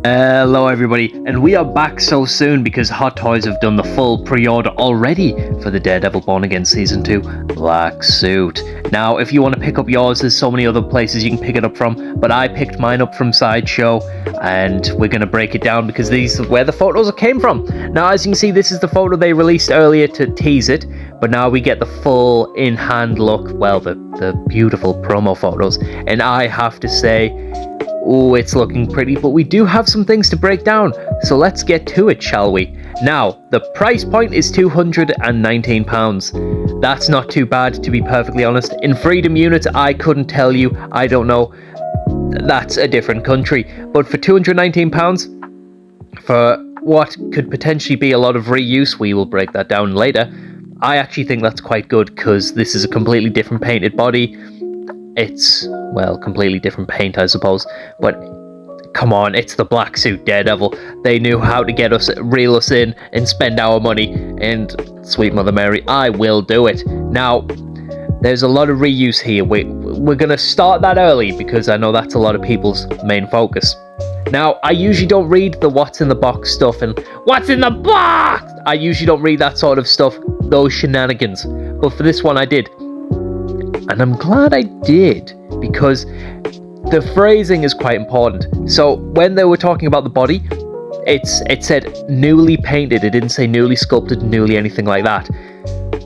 Hello everybody, and we are back so soon because Hot Toys have done the full pre-order already for the Daredevil Born Again Season 2 Black Suit. Now, if you want to pick up yours, there's so many other places you can pick it up from, but I picked mine up from Sideshow, and we're going to break it down because these are where the photos came from. Now, as you can see, this is the photo they released earlier to tease it, but now we get the full in-hand look, well, the beautiful promo photos, and I have to say, oh, it's looking pretty, but we do have some things to break down, so let's get to it, shall we? Now, the price point is £219. That's not too bad, to be perfectly honest. In Freedom units, I couldn't tell you, I don't know. That's a different country. But for £219, for what could potentially be a lot of reuse, we will break that down later, I actually think that's quite good, because this is a completely different painted body. It's, well, completely different paint, I suppose, but come on, it's the black suit Daredevil. They knew how to get us, reel us in, and spend our money, and sweet Mother Mary, I will do it. Now, there's a lot of reuse here. We're going to start that early, because I know that's a lot of people's main focus. Now, I usually don't read the what's in the box stuff, and what's in the box? I usually don't read that sort of stuff, those shenanigans, but for this one I did. And I'm glad I did, because the phrasing is quite important. So when they were talking about the body, it said newly painted. It didn't say newly sculpted, newly anything like that,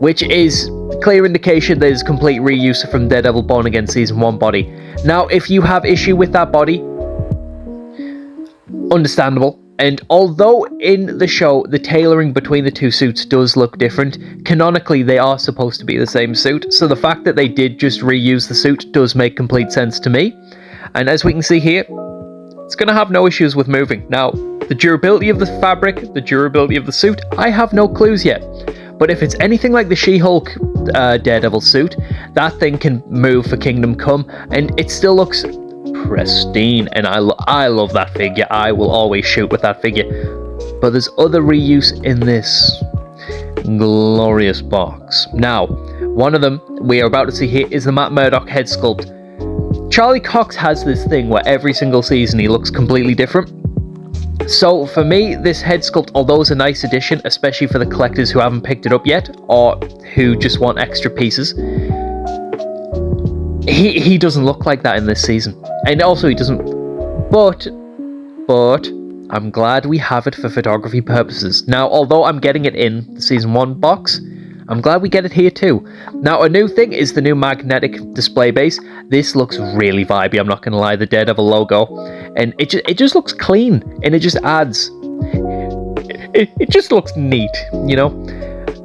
which is clear indication there's complete reuse from Daredevil Born Again Season 1 body. Now, if you have issue with that body, understandable. And although in the show, the tailoring between the two suits does look different, canonically they are supposed to be the same suit, so the fact that they did just reuse the suit does make complete sense to me. And as we can see here, it's going to have no issues with moving. Now, the durability of the fabric, the durability of the suit, I have no clues yet. But if it's anything like the She-Hulk Daredevil suit, that thing can move for Kingdom Come, and it still looks pristine, and I love that figure. I will always shoot with that figure. But there's other reuse in this glorious box. Now, one of them we are about to see here is the Matt Murdock head sculpt. Charlie Cox has this thing where every single season he looks completely different. So for me, this head sculpt, although it's a nice addition, especially for the collectors who haven't picked it up yet, or who just want extra pieces, he doesn't look like that in this season. And also he doesn't, but I'm glad we have it for photography purposes. Now, although I'm getting it in the Season 1 box, I'm glad we get it here too. Now, a new thing is the new magnetic display base. This looks really vibey, I'm not going to lie, the Daredevil logo. And it just looks clean, and it just adds, it just looks neat, you know?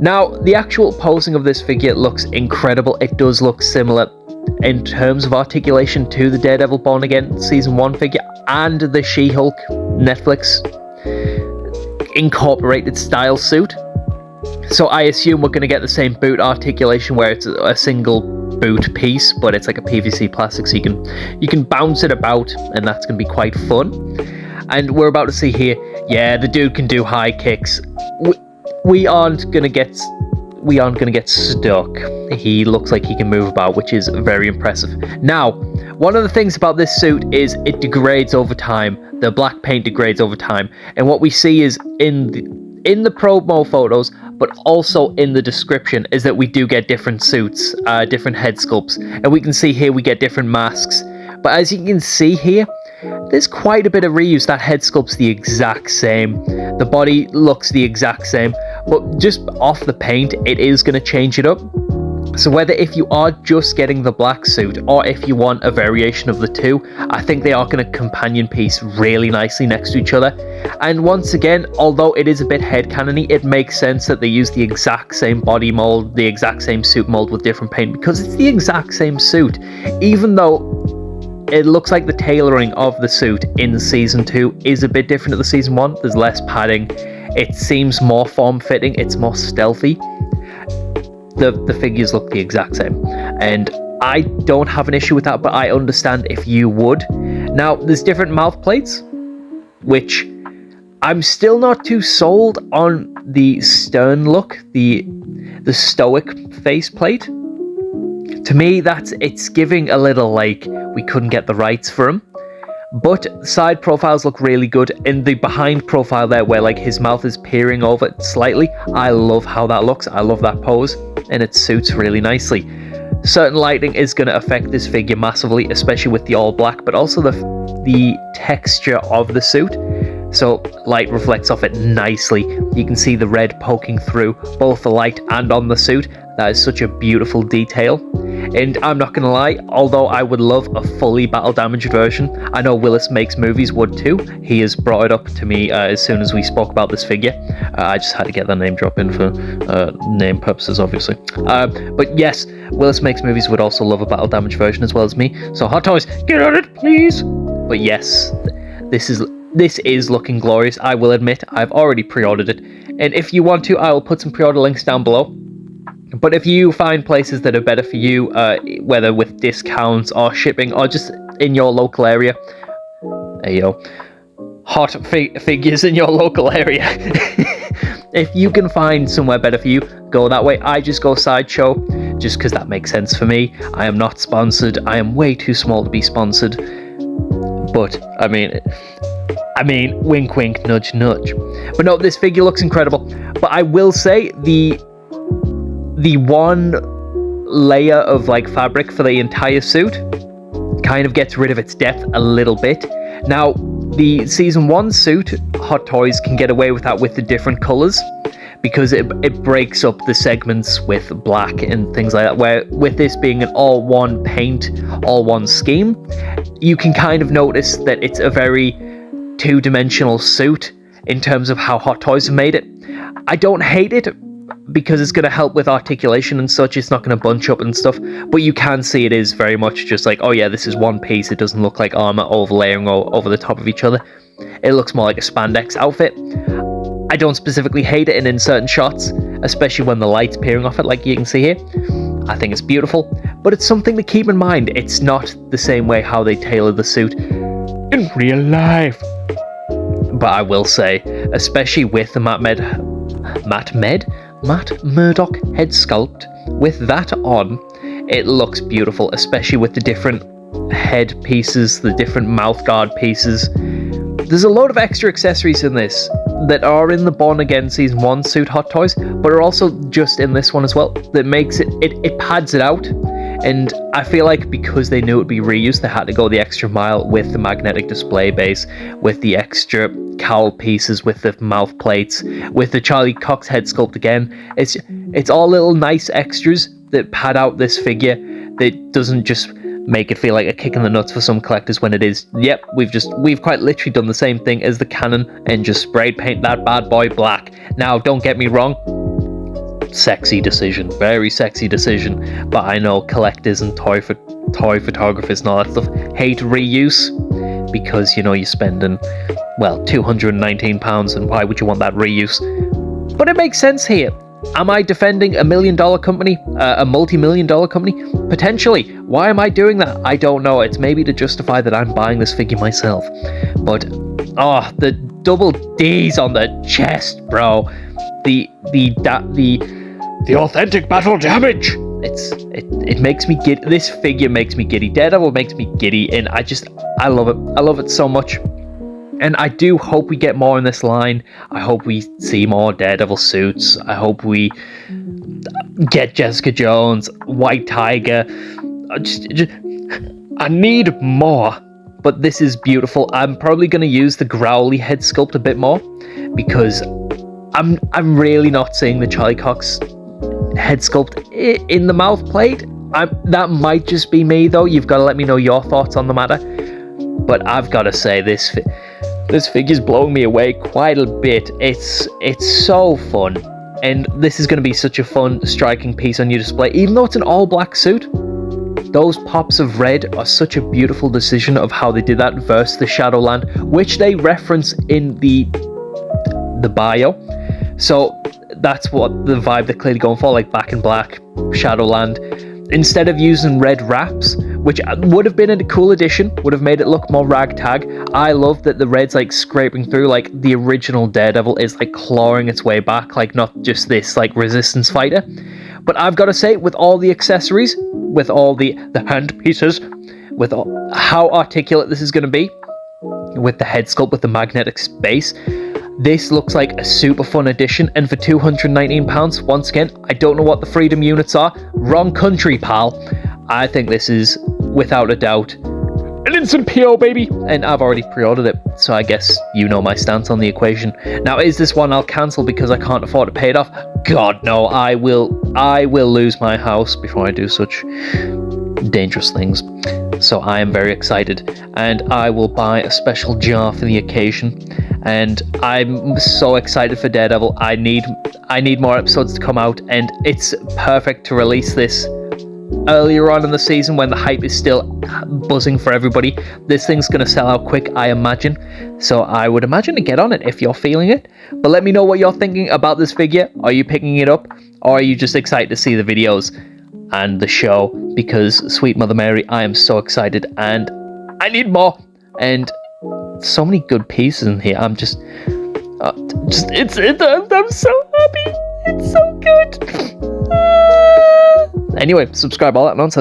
Now, the actual posing of this figure looks incredible. It does look similar in terms of articulation to the Daredevil Born Again Season 1 figure and the She-Hulk Netflix incorporated style suit. So I assume we're going to get the same boot articulation where it's a single boot piece, but it's like a PVC plastic, so you can bounce it about, and that's going to be quite fun. And we're about to see here, yeah, the dude can do high kicks. We aren't going to get stuck. He looks like he can move about, which is very impressive. Now, one of the things about this suit is it degrades over time. The black paint degrades over time, and what we see is in the promo photos, but also in the description, is that we do get different suits, different head sculpts, and we can see here we get different masks. But as you can see here, there's quite a bit of reuse. That head sculpt's the exact same. The body looks the exact same, but just off the paint, it is going to change it up. So whether if you are just getting the black suit, or if you want a variation of the two, I think they are going to companion piece really nicely next to each other. And once again, although it is a bit headcanon-y, it makes sense that they use the exact same body mold, the exact same suit mold with different paint, because it's the exact same suit. Even though it looks like the tailoring of the suit in Season 2 is a bit different to the Season 1. There's less padding. It seems more form-fitting. It's more stealthy. The figures look the exact same. And I don't have an issue with that, but I understand if you would. Now, there's different mouth plates, which I'm still not too sold on the stern look, the stoic faceplate. To me, it's giving a little like we couldn't get the rights for him. But side profiles look really good. In the behind profile there, where like his mouth is peering over slightly, I love how that looks. I love that pose, and it suits really nicely. Certain lighting is going to affect this figure massively, especially with the all black, but also the texture of the suit. So light reflects off it nicely. You can see the red poking through both the light and on the suit. That is such a beautiful detail. And I'm not going to lie, although I would love a fully battle damaged version, I know Willis Makes Movies would too. He has brought it up to me as soon as we spoke about this figure. I just had to get that name drop in for name purposes, obviously. But yes, Willis Makes Movies would also love a battle damaged version as well as me. So Hot Toys, get on it, please! But yes, this is looking glorious. I will admit, I've already pre-ordered it. And if you want to, I will put some pre-order links down below. But if you find places that are better for you, whether with discounts or shipping or just in your local area, there you go, hot figures in your local area. If you can find somewhere better for you, go that way. I just go Sideshow, just because that makes sense for me. I am not sponsored. I am way too small to be sponsored. But, I mean, wink, wink, nudge, nudge. But no, this figure looks incredible. But I will say the one layer of like fabric for the entire suit kind of gets rid of its depth a little bit. Now, the season 1 suit, Hot Toys can get away with that with the different colors, because it breaks up the segments with black and things like that, where with this being an all one paint, all one scheme, you can kind of notice that it's a very two-dimensional suit in terms of how Hot Toys have made it. I don't hate it, because it's going to help with articulation and such. It's not going to bunch up and stuff, but you can see it is very much just like, oh yeah, this is one piece. It doesn't look like armor overlaying over the top of each other. It looks more like a spandex outfit. I don't specifically hate it in certain shots, especially when the light's peering off it, like you can see here. I think it's beautiful, but it's something to keep in mind. It's not the same way how they tailor the suit in real life. But I will say, especially with the Matt Murdock head sculpt, with that on, it looks beautiful, especially with the different head pieces, the different mouth guard pieces. There's a load of extra accessories in this that are in the Born Again Season 1 suit Hot Toys, but are also just in this one as well, that makes it pads it out. And I feel like because they knew it would be reused, they had to go the extra mile with the magnetic display base, with the extra cowl pieces, with the mouth plates, with the Charlie Cox head sculpt again. It's all little nice extras that pad out this figure, that doesn't just make it feel like a kick in the nuts for some collectors when it is, yep, we've quite literally done the same thing as the Canon and just sprayed paint that bad boy black. Now, don't get me wrong, sexy decision, very sexy decision, but I know collectors and toy photographers and all that stuff hate reuse, because, you know, you're spending, well, £219, and why would you want that reuse? But it makes sense here. Am I defending $1 million company, a multi-million-dollar company? Potentially. Why am I doing that? I don't know. It's maybe to justify that I'm buying this figure myself. But, the double D's on the chest, bro. The authentic battle damage. It makes me giddy. This figure makes me giddy. Daredevil makes me giddy, and I love it. I love it so much. And I do hope we get more in this line. I hope we see more Daredevil suits. I hope we get Jessica Jones, White Tiger. I need more. But this is beautiful. I'm probably going to use the Growly head sculpt a bit more, because I'm really not seeing the Charlie Cox head sculpt in the mouth plate. That might just be me, though. You've got to let me know your thoughts on the matter. But I've got to say, this figure's blowing me away quite a bit. It's so fun, and this is going to be such a fun, striking piece on your display. Even though it's an all-black suit, those pops of red are such a beautiful decision of how they did that versus the Shadowland, which they reference in the bio. So that's what the vibe they're clearly going for, like Back in Black, Shadowland. Instead of using red wraps, which would have been a cool addition, would have made it look more ragtag. I love that the red's like scraping through, like the original Daredevil is like clawing its way back, like not just this like resistance fighter. But I've got to say, with all the accessories, with all the hand pieces, with how articulate this is going to be, with the head sculpt with the magnetic space. This looks like a super fun addition, and for £219, once again, I don't know what the Freedom units are. Wrong country, pal. I think this is, without a doubt, an instant PO, baby! And I've already pre-ordered it, so I guess you know my stance on the equation. Now, is this one I'll cancel because I can't afford to pay it off? God, no, I will lose my house before I do such dangerous things. So I am very excited, and I will buy a special jar for the occasion. And I'm so excited for Daredevil. I need more episodes to come out, and it's perfect to release this earlier on in the season when the hype is still buzzing for everybody. This thing's going to sell out quick, I imagine. So I would imagine to get on it if you're feeling it. But let me know what you're thinking about this figure. Are you picking it up, or are you just excited to see the videos and the show? Because sweet Mother Mary, I am so excited, and I need more. And so many good pieces in here. I'm just I'm so happy. It's so good. Anyway, subscribe, all that nonsense.